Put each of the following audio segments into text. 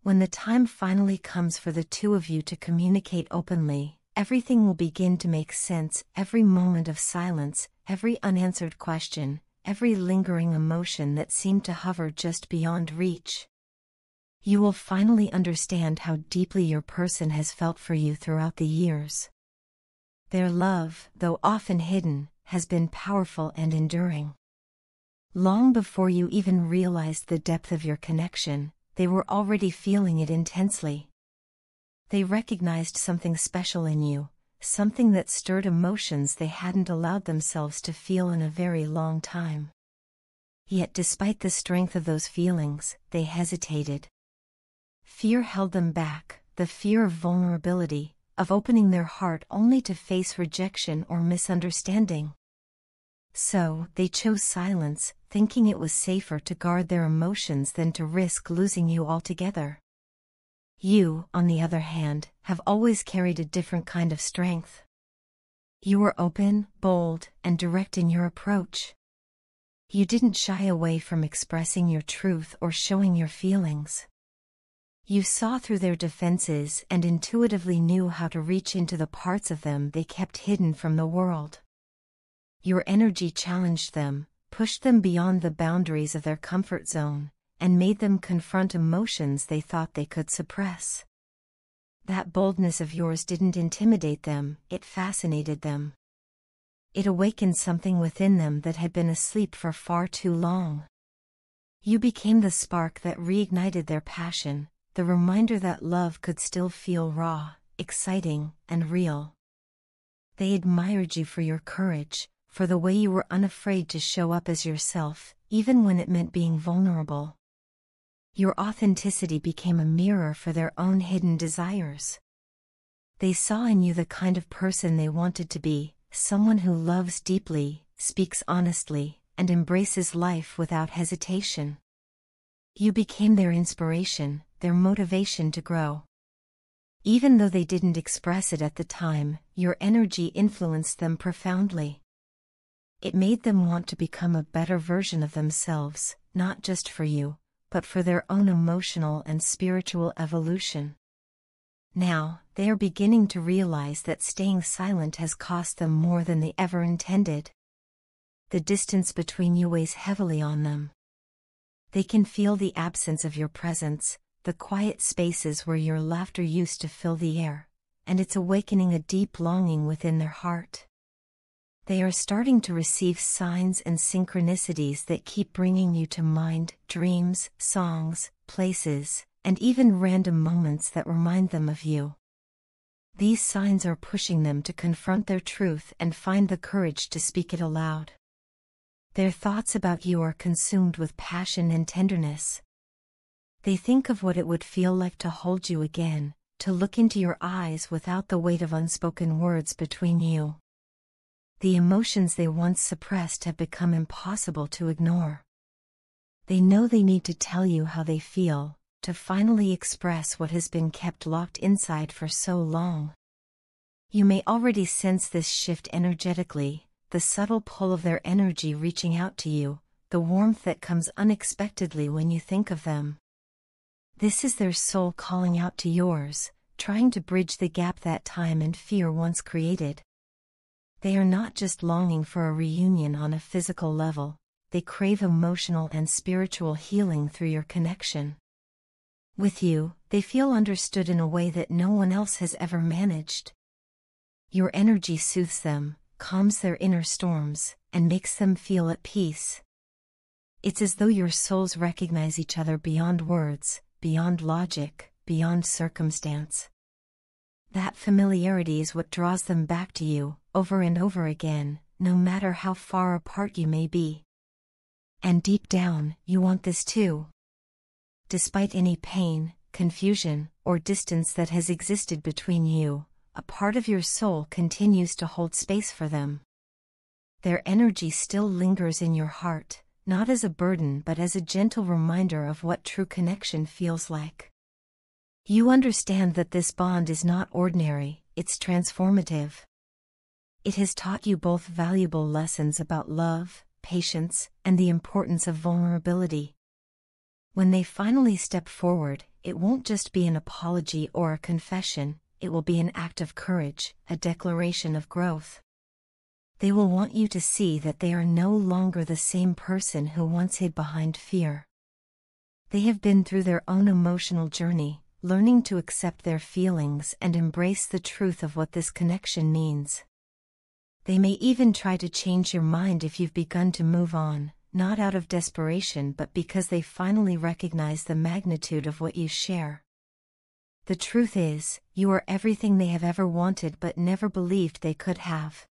When the time finally comes for the two of you to communicate openly, everything will begin to make sense. Every moment of silence, every unanswered question, every lingering emotion that seemed to hover just beyond reach. You will finally understand how deeply your person has felt for you throughout the years. Their love, though often hidden, has been powerful and enduring. Long before you even realized the depth of your connection, they were already feeling it intensely. They recognized something special in you, something that stirred emotions they hadn't allowed themselves to feel in a very long time. Yet despite the strength of those feelings, they hesitated. Fear held them back, the fear of vulnerability, of opening their heart only to face rejection or misunderstanding. So, they chose silence, thinking it was safer to guard their emotions than to risk losing you altogether. You, on the other hand, have always carried a different kind of strength. You were open, bold, and direct in your approach. You didn't shy away from expressing your truth or showing your feelings. You saw through their defenses and intuitively knew how to reach into the parts of them they kept hidden from the world. Your energy challenged them, pushed them beyond the boundaries of their comfort zone, and made them confront emotions they thought they could suppress. That boldness of yours didn't intimidate them, it fascinated them. It awakened something within them that had been asleep for far too long. You became the spark that reignited their passion, the reminder that love could still feel raw, exciting, and real. They admired you for your courage, for the way you were unafraid to show up as yourself, even when it meant being vulnerable. Your authenticity became a mirror for their own hidden desires. They saw in you the kind of person they wanted to be, someone who loves deeply, speaks honestly, and embraces life without hesitation. You became their inspiration, their motivation to grow. Even though they didn't express it at the time, your energy influenced them profoundly. It made them want to become a better version of themselves, not just for you, but for their own emotional and spiritual evolution. Now, they are beginning to realize that staying silent has cost them more than they ever intended. The distance between you weighs heavily on them. They can feel the absence of your presence, the quiet spaces where your laughter used to fill the air, and it's awakening a deep longing within their heart. They are starting to receive signs and synchronicities that keep bringing you to mind, dreams, songs, places, and even random moments that remind them of you. These signs are pushing them to confront their truth and find the courage to speak it aloud. Their thoughts about you are consumed with passion and tenderness. They think of what it would feel like to hold you again, to look into your eyes without the weight of unspoken words between you. The emotions they once suppressed have become impossible to ignore. They know they need to tell you how they feel, to finally express what has been kept locked inside for so long. You may already sense this shift energetically, the subtle pull of their energy reaching out to you, the warmth that comes unexpectedly when you think of them. This is their soul calling out to yours, trying to bridge the gap that time and fear once created. They are not just longing for a reunion on a physical level, they crave emotional and spiritual healing through your connection. With you, they feel understood in a way that no one else has ever managed. Your energy soothes them, calms their inner storms, and makes them feel at peace. It's as though your souls recognize each other beyond words, beyond logic, beyond circumstance. That familiarity is what draws them back to you, over and over again, no matter how far apart you may be. And deep down, you want this too. Despite any pain, confusion, or distance that has existed between you, a part of your soul continues to hold space for them. Their energy still lingers in your heart, not as a burden but as a gentle reminder of what true connection feels like. You understand that this bond is not ordinary, it's transformative. It has taught you both valuable lessons about love, patience, and the importance of vulnerability. When they finally step forward, it won't just be an apology or a confession, it will be an act of courage, a declaration of growth. They will want you to see that they are no longer the same person who once hid behind fear. They have been through their own emotional journey, learning to accept their feelings and embrace the truth of what this connection means. They may even try to change your mind if you've begun to move on, not out of desperation but because they finally recognize the magnitude of what you share. The truth is, you are everything they have ever wanted but never believed they could have.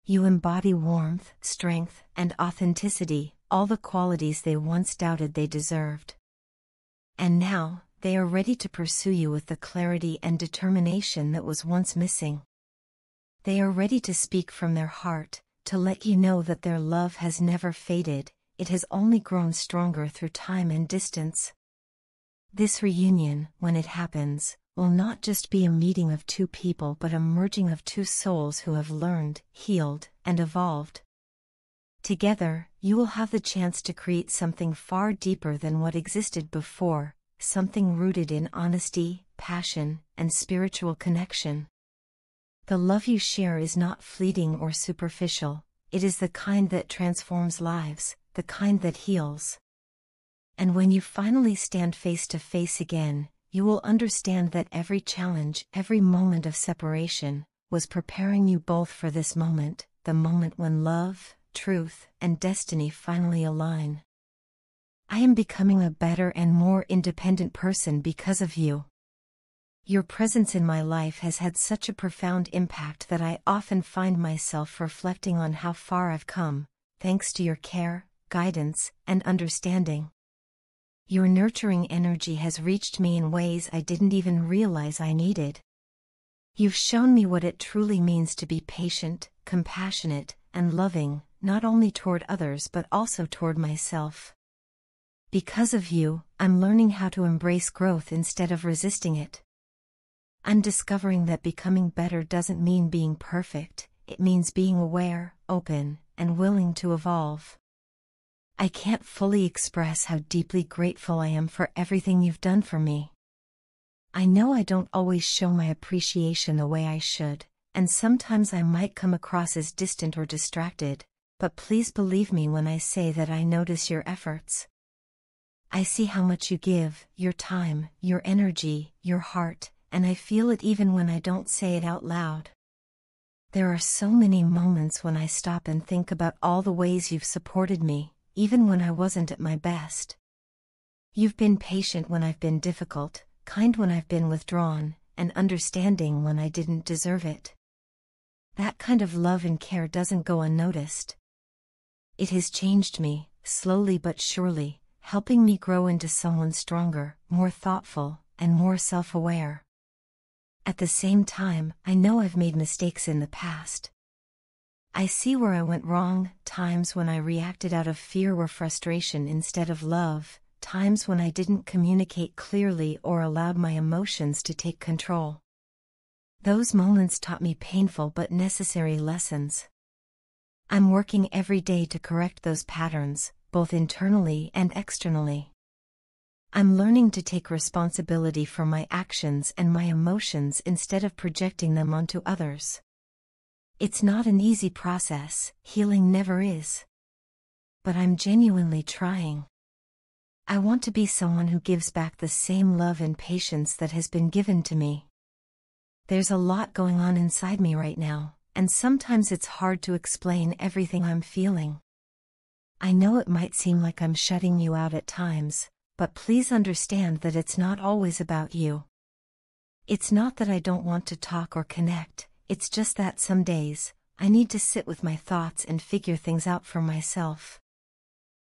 You embody warmth, strength, and authenticity, all the qualities they once doubted they deserved. And now, they are ready to pursue you with the clarity and determination that was once missing. They are ready to speak from their heart, to let you know that their love has never faded, it has only grown stronger through time and distance. This reunion, when it happens, will not just be a meeting of two people but a merging of two souls who have learned, healed, and evolved. Together, you will have the chance to create something far deeper than what existed before, something rooted in honesty, passion, and spiritual connection. The love you share is not fleeting or superficial, it is the kind that transforms lives, the kind that heals. And when you finally stand face to face again, you will understand that every challenge, every moment of separation, was preparing you both for this moment, the moment when love, truth, and destiny finally align. I am becoming a better and more independent person because of you. Your presence in my life has had such a profound impact that I often find myself reflecting on how far I've come, thanks to your care, guidance, and understanding. Your nurturing energy has reached me in ways I didn't even realize I needed. You've shown me what it truly means to be patient, compassionate, and loving, not only toward others but also toward myself. Because of you, I'm learning how to embrace growth instead of resisting it. I'm discovering that becoming better doesn't mean being perfect, it means being aware, open, and willing to evolve. I can't fully express how deeply grateful I am for everything you've done for me. I know I don't always show my appreciation the way I should, and sometimes I might come across as distant or distracted, but please believe me when I say that I notice your efforts. I see how much you give, your time, your energy, your heart, and I feel it even when I don't say it out loud. There are so many moments when I stop and think about all the ways you've supported me, even when I wasn't at my best. You've been patient when I've been difficult, kind when I've been withdrawn, and understanding when I didn't deserve it. That kind of love and care doesn't go unnoticed. It has changed me, slowly but surely, helping me grow into someone stronger, more thoughtful, and more self-aware. At the same time, I know I've made mistakes in the past. I see where I went wrong, times when I reacted out of fear or frustration instead of love, times when I didn't communicate clearly or allowed my emotions to take control. Those moments taught me painful but necessary lessons. I'm working every day to correct those patterns, both internally and externally. I'm learning to take responsibility for my actions and my emotions instead of projecting them onto others. It's not an easy process, healing never is. But I'm genuinely trying. I want to be someone who gives back the same love and patience that has been given to me. There's a lot going on inside me right now, and sometimes it's hard to explain everything I'm feeling. I know it might seem like I'm shutting you out at times, but please understand that it's not always about you. It's not that I don't want to talk or connect. It's just that some days, I need to sit with my thoughts and figure things out for myself.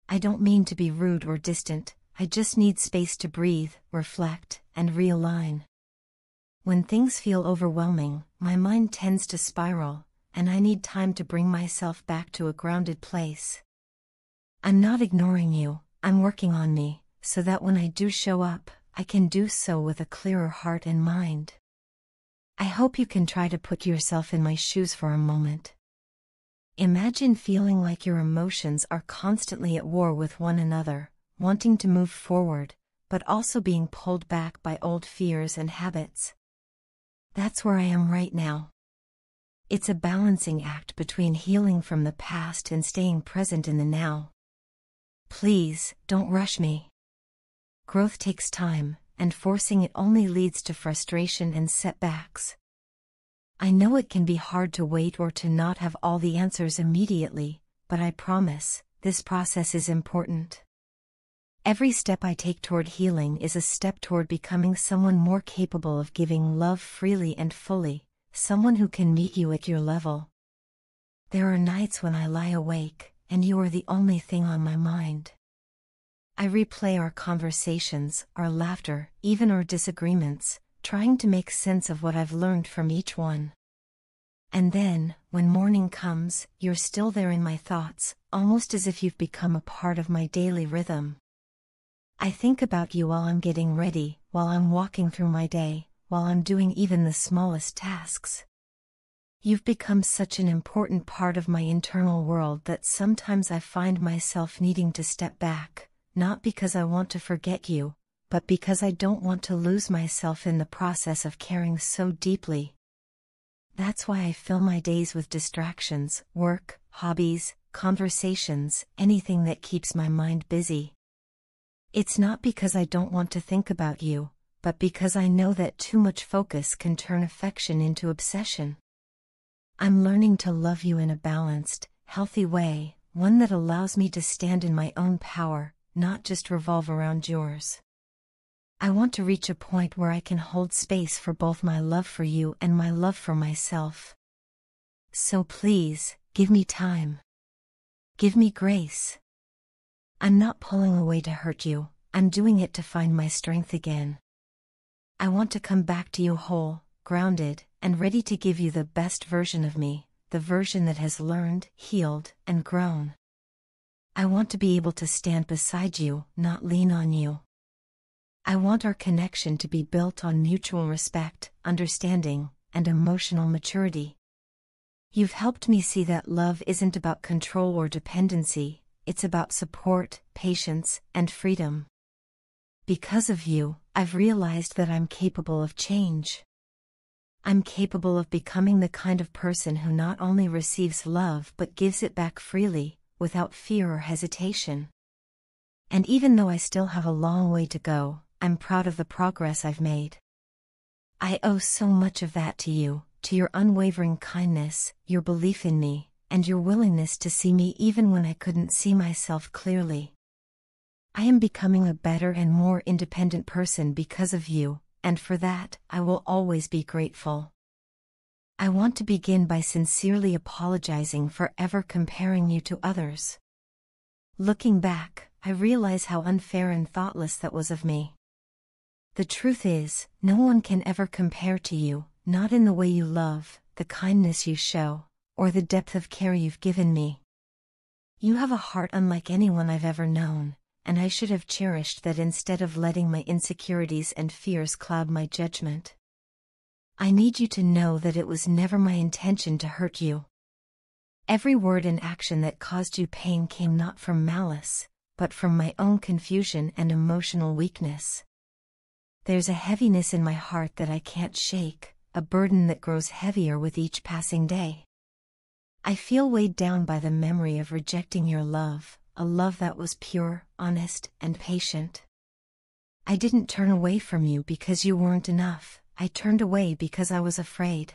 I don't mean to be rude or distant, I just need space to breathe, reflect, and realign. When things feel overwhelming, my mind tends to spiral, and I need time to bring myself back to a grounded place. I'm not ignoring you, I'm working on me, so that when I do show up, I can do so with a clearer heart and mind. I hope you can try to put yourself in my shoes for a moment. Imagine feeling like your emotions are constantly at war with one another, wanting to move forward, but also being pulled back by old fears and habits. That's where I am right now. It's a balancing act between healing from the past and staying present in the now. Please, don't rush me. Growth takes time, and forcing it only leads to frustration and setbacks. I know it can be hard to wait or to not have all the answers immediately, but I promise, this process is important. Every step I take toward healing is a step toward becoming someone more capable of giving love freely and fully, someone who can meet you at your level. There are nights when I lie awake, and you are the only thing on my mind. I replay our conversations, our laughter, even our disagreements, trying to make sense of what I've learned from each one. And then, when morning comes, you're still there in my thoughts, almost as if you've become a part of my daily rhythm. I think about you while I'm getting ready, while I'm walking through my day, while I'm doing even the smallest tasks. You've become such an important part of my internal world that sometimes I find myself needing to step back, not because I want to forget you, but because I don't want to lose myself in the process of caring so deeply. That's why I fill my days with distractions, work, hobbies, conversations, anything that keeps my mind busy. It's not because I don't want to think about you, but because I know that too much focus can turn affection into obsession. I'm learning to love you in a balanced, healthy way, one that allows me to stand in my own power, not just revolve around yours. I want to reach a point where I can hold space for both my love for you and my love for myself. So please, give me time. Give me grace. I'm not pulling away to hurt you, I'm doing it to find my strength again. I want to come back to you whole, grounded, and ready to give you the best version of me, the version that has learned, healed, and grown. I want to be able to stand beside you, not lean on you. I want our connection to be built on mutual respect, understanding, and emotional maturity. You've helped me see that love isn't about control or dependency, it's about support, patience, and freedom. Because of you, I've realized that I'm capable of change. I'm capable of becoming the kind of person who not only receives love but gives it back freely, without fear or hesitation. And even though I still have a long way to go, I'm proud of the progress I've made. I owe so much of that to you, to your unwavering kindness, your belief in me, and your willingness to see me even when I couldn't see myself clearly. I am becoming a better and more independent person because of you, and for that, I will always be grateful. I want to begin by sincerely apologizing for ever comparing you to others. Looking back, I realize how unfair and thoughtless that was of me. The truth is, no one can ever compare to you, not in the way you love, the kindness you show, or the depth of care you've given me. You have a heart unlike anyone I've ever known, and I should have cherished that instead of letting my insecurities and fears cloud my judgment. I need you to know that it was never my intention to hurt you. Every word and action that caused you pain came not from malice, but from my own confusion and emotional weakness. There's a heaviness in my heart that I can't shake, a burden that grows heavier with each passing day. I feel weighed down by the memory of rejecting your love, a love that was pure, honest, and patient. I didn't turn away from you because you weren't enough, I turned away because I was afraid.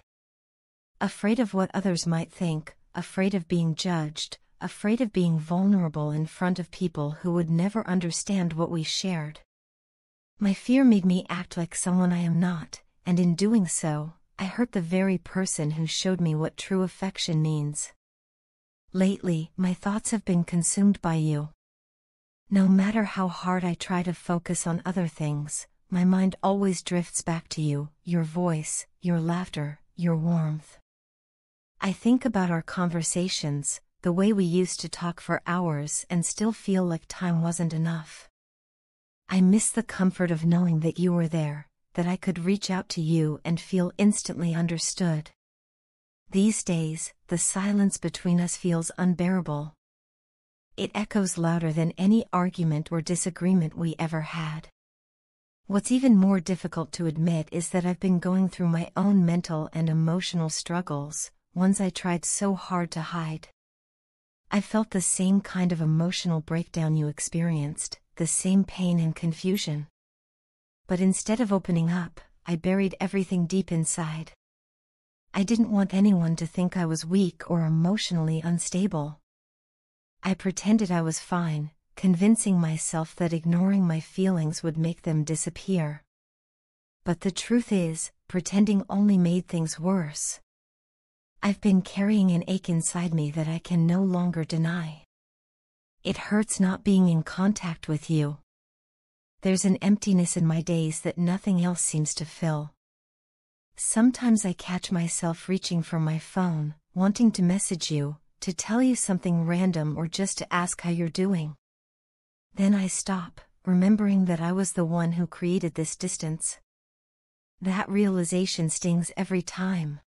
Afraid of what others might think, afraid of being judged, afraid of being vulnerable in front of people who would never understand what we shared. My fear made me act like someone I am not, and in doing so, I hurt the very person who showed me what true affection means. Lately, my thoughts have been consumed by you. No matter how hard I try to focus on other things, my mind always drifts back to you, your voice, your laughter, your warmth. I think about our conversations, the way we used to talk for hours and still feel like time wasn't enough. I miss the comfort of knowing that you were there, that I could reach out to you and feel instantly understood. These days, the silence between us feels unbearable. It echoes louder than any argument or disagreement we ever had. What's even more difficult to admit is that I've been going through my own mental and emotional struggles, ones I tried so hard to hide. I felt the same kind of emotional breakdown you experienced, the same pain and confusion. But instead of opening up, I buried everything deep inside. I didn't want anyone to think I was weak or emotionally unstable. I pretended I was fine, convincing myself that ignoring my feelings would make them disappear. But the truth is, pretending only made things worse. I've been carrying an ache inside me that I can no longer deny. It hurts not being in contact with you. There's an emptiness in my days that nothing else seems to fill. Sometimes I catch myself reaching for my phone, wanting to message you, to tell you something random or just to ask how you're doing. Then I stop, remembering that I was the one who created this distance. That realization stings every time.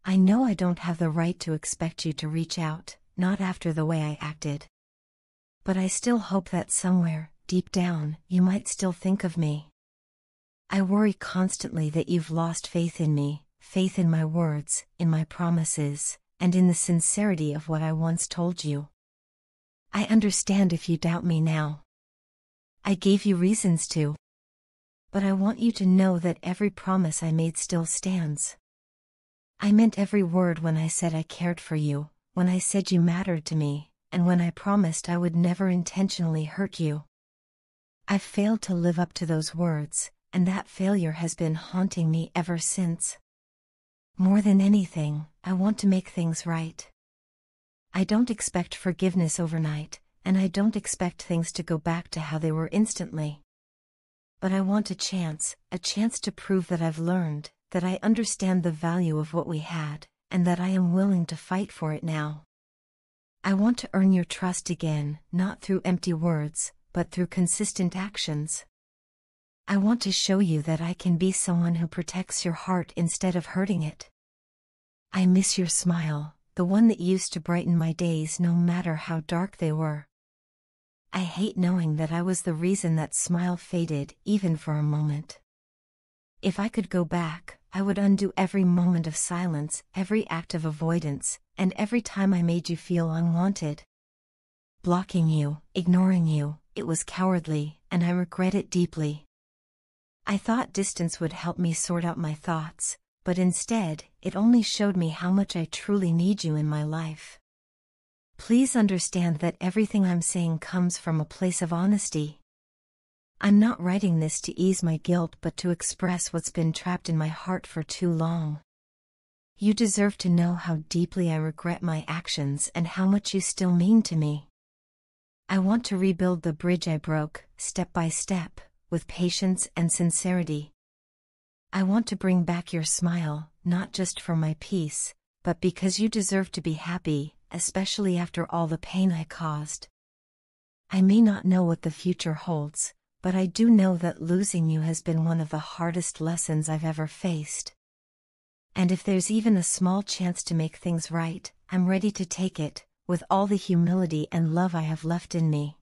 I know I don't have the right to expect you to reach out, not after the way I acted. But I still hope that somewhere, deep down, you might still think of me. I worry constantly that you've lost faith in me, faith in my words, in my promises, and in the sincerity of what I once told you. I understand if you doubt me now. I gave you reasons to. But I want you to know that every promise I made still stands. I meant every word when I said I cared for you, when I said you mattered to me, and when I promised I would never intentionally hurt you. I've failed to live up to those words, and that failure has been haunting me ever since. More than anything, I want to make things right. I don't expect forgiveness overnight, and I don't expect things to go back to how they were instantly. But I want a chance to prove that I've learned, that I understand the value of what we had, and that I am willing to fight for it now. I want to earn your trust again, not through empty words, but through consistent actions. I want to show you that I can be someone who protects your heart instead of hurting it. I miss your smile, the one that used to brighten my days no matter how dark they were. I hate knowing that I was the reason that smile faded, even for a moment. If I could go back, I would undo every moment of silence, every act of avoidance, and every time I made you feel unwanted. Blocking you, ignoring you, it was cowardly, and I regret it deeply. I thought distance would help me sort out my thoughts, but instead, it only showed me how much I truly need you in my life. Please understand that everything I'm saying comes from a place of honesty. I'm not writing this to ease my guilt but to express what's been trapped in my heart for too long. You deserve to know how deeply I regret my actions and how much you still mean to me. I want to rebuild the bridge I broke, step by step, with patience and sincerity. I want to bring back your smile, not just for my peace, but because you deserve to be happy, especially after all the pain I caused. I may not know what the future holds, but I do know that losing you has been one of the hardest lessons I've ever faced. And if there's even a small chance to make things right, I'm ready to take it, with all the humility and love I have left in me.